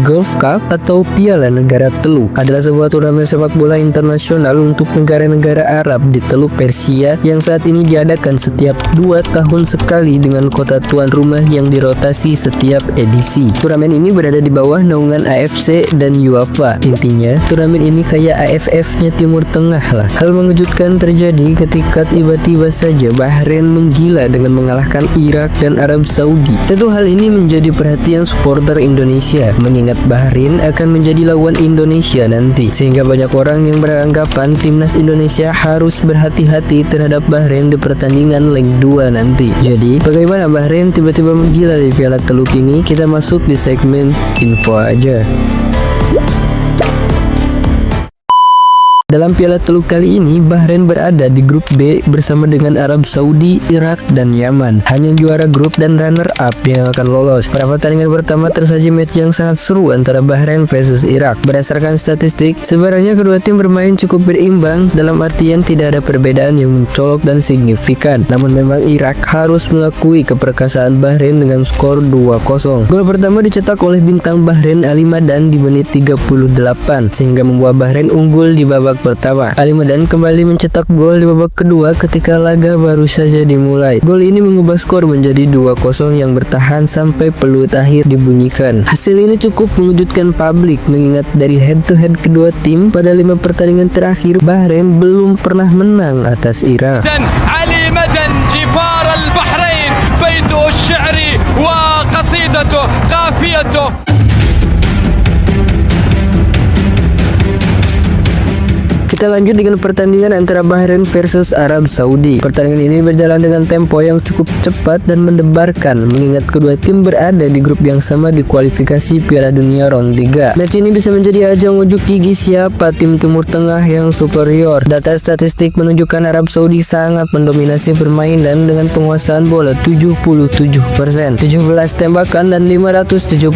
Gulf Cup atau Piala Negara Teluk adalah sebuah turnamen sepak bola internasional untuk negara-negara Arab di Teluk Persia yang saat ini diadakan setiap 2 tahun sekali dengan kota tuan rumah yang dirotasi setiap edisi. Turnamen ini berada di bawah naungan AFC dan UEFA. Intinya, turnamen ini kayak AFF-nya Timur Tengah lah. Hal mengejutkan terjadi ketika tiba-tiba saja Bahrain menggila dengan mengalahkan Irak dan Arab Saudi. Tentu hal ini menjadi perhatian supporter Indonesia, mengingat Bahrain akan menjadi lawan Indonesia nanti, sehingga banyak orang yang beranggapan timnas Indonesia harus berhati-hati terhadap Bahrain di pertandingan leg 2 nanti. Jadi, bagaimana Bahrain tiba-tiba menggila di Piala Teluk ini? Kita masuk di segmen info aja. Dalam Piala Teluk kali ini, Bahrain berada di grup B bersama dengan Arab Saudi, Irak, dan Yaman. Hanya juara grup dan runner-up yang akan lolos. Pada pertandingan pertama tersaji match yang sangat seru antara Bahrain versus Irak. Berdasarkan statistik, sebenarnya kedua tim bermain cukup berimbang, dalam artian tidak ada perbedaan yang mencolok dan signifikan. Namun memang Irak harus mengakui keperkasaan Bahrain dengan skor 2-0. Gol pertama dicetak oleh bintang Bahrain Ali Madan di menit 38, sehingga membuat Bahrain unggul di babak pertama. Ali Madan kembali mencetak gol di babak kedua ketika laga baru saja dimulai. Gol ini mengubah skor menjadi 2-0 yang bertahan sampai peluit akhir dibunyikan. Hasil ini cukup mengejutkan publik, mengingat dari head to head kedua tim pada 5 pertandingan terakhir, Bahrain belum pernah menang atas Irak. Dan Ali Madan jifar al-Bahrain baituhu asy-sy'ri wa qasidatuhu qafiyatuhu. Kita lanjut dengan pertandingan antara Bahrain versus Arab Saudi. Pertandingan ini berjalan dengan tempo yang cukup cepat dan mendebarkan, mengingat kedua tim berada di grup yang sama di kualifikasi Piala Dunia Round 3. Match ini bisa menjadi ajang ujuk gigi siapa tim Timur Tengah yang superior. Data statistik menunjukkan Arab Saudi sangat mendominasi permainan dengan penguasaan bola 77%, 17 tembakan dan 575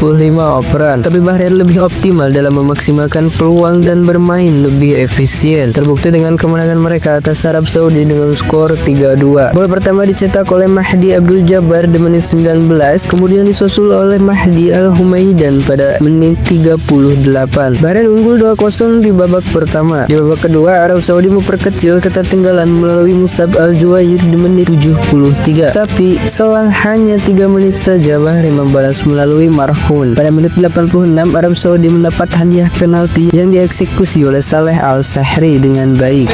operan. Tapi Bahrain lebih optimal dalam memaksimalkan peluang dan bermain lebih efisien. Terbukti dengan kemenangan mereka atas Arab Saudi dengan skor 3-2. Gol pertama dicetak oleh Mahdi Abdul Jabbar di menit 19, kemudian disusul oleh Mahdi Al-Humaidan pada menit 38. Bahrain unggul 2-0 di babak pertama. Di babak kedua, Arab Saudi memperkecil ketertinggalan melalui Musab Al-Juwair di menit 73. Tapi selang hanya 3 menit saja, Bahrain membalas melalui Marhun. Pada menit 86, Arab Saudi mendapat hadiah penalti yang dieksekusi oleh Saleh Al-Sahri dengan baik.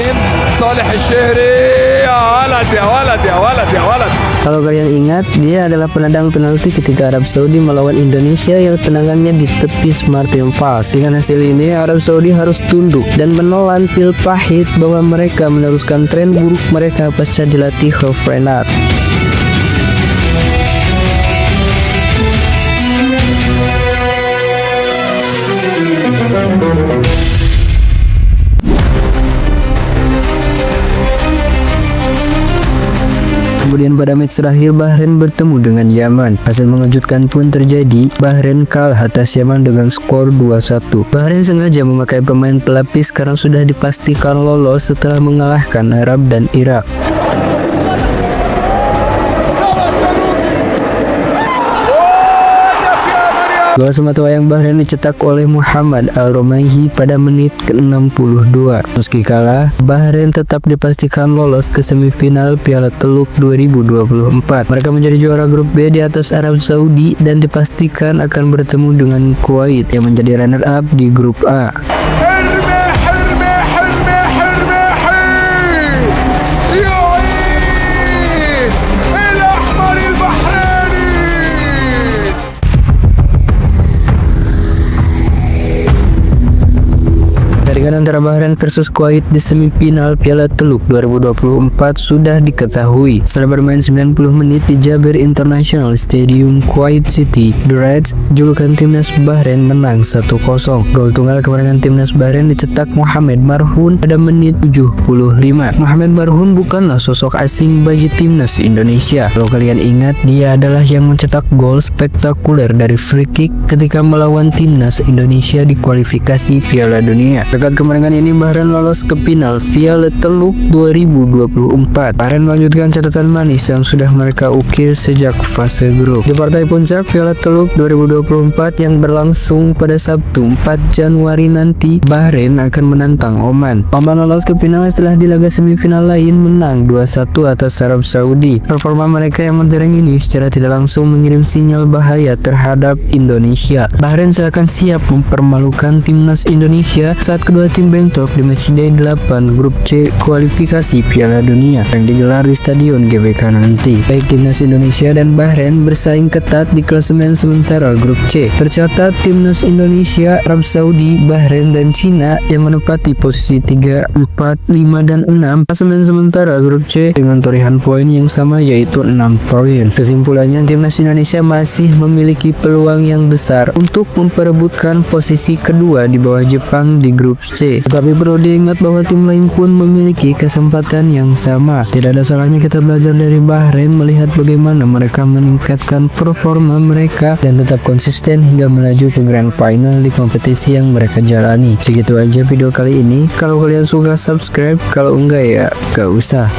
Saleh Al-Sahri, ya walad ya walad ya walad ya walad. Kalau kalian ingat, dia adalah penendang penalti ketika Arab Saudi melawan Indonesia yang tendangannya ditepis Martin Fals. Dengan hasil ini, Arab Saudi harus tunduk dan menelan pil pahit bahwa mereka meneruskan tren buruk mereka pasca dilatih Herve Renard. Kemudian pada match terakhir, Bahrain bertemu dengan Yaman. Hasil mengejutkan pun terjadi. Bahrain kalah atas Yaman dengan skor 2-1. Bahrain sengaja memakai pemain pelapis karena sudah dipastikan lolos setelah mengalahkan Arab dan Irak. Gol sematawayang Bahrain dicetak oleh Muhammad Al-Romaihi pada menit ke-62. Meski kalah, Bahrain tetap dipastikan lolos ke semifinal Piala Teluk 2024. Mereka menjadi juara grup B di atas Arab Saudi dan dipastikan akan bertemu dengan Kuwait yang menjadi runner-up di grup A. Pertandingan antara Bahrain versus Kuwait di semifinal Piala Teluk 2024 sudah diketahui. Setelah bermain 90 menit di Jaber International Stadium, Kuwait City, The Reds, julukan timnas Bahrain, menang 1-0. Gol tunggal kemenangan timnas Bahrain dicetak Mohamed Marhun pada menit 75. Mohamed Marhun bukanlah sosok asing bagi timnas Indonesia. Kalau kalian ingat, dia adalah yang mencetak gol spektakuler dari free kick ketika melawan timnas Indonesia di kualifikasi Piala Dunia. Dekat Lewat kemenangan ini Bahrain lolos ke final Piala Teluk 2024. Bahrain melanjutkan catatan manis yang sudah mereka ukir sejak fase grup. Di partai puncak Piala Teluk 2024 yang berlangsung pada Sabtu 4 Januari nanti, Bahrain akan menantang Oman. Oman lolos ke final setelah di laga semifinal lain menang 2-1 atas Arab Saudi. Performa mereka yang mentereng ini secara tidak langsung mengirim sinyal bahaya terhadap Indonesia. Bahrain seakan siap mempermalukan timnas Indonesia saat kedua tim bentrok di matchday 8 grup C kualifikasi Piala Dunia yang digelar di Stadion GBK nanti. Baik timnas Indonesia dan Bahrain bersaing ketat di klasemen sementara grup C. Tercatat timnas Indonesia, Arab Saudi, Bahrain dan Cina yang menempati posisi 3, 4, 5 dan 6 klasemen sementara grup C dengan torehan poin yang sama yaitu 6 poin. Kesimpulannya, timnas Indonesia masih memiliki peluang yang besar untuk memperebutkan posisi kedua di bawah Jepang di grup C. Tetapi perlu diingat bahwa tim lain pun memiliki kesempatan yang sama. Tidak ada salahnya kita belajar dari Bahrain, melihat bagaimana mereka meningkatkan performa mereka dan tetap konsisten hingga melaju ke grand final di kompetisi yang mereka jalani. Segitu aja video kali ini. Kalau kalian suka subscribe, kalau enggak ya gak usah.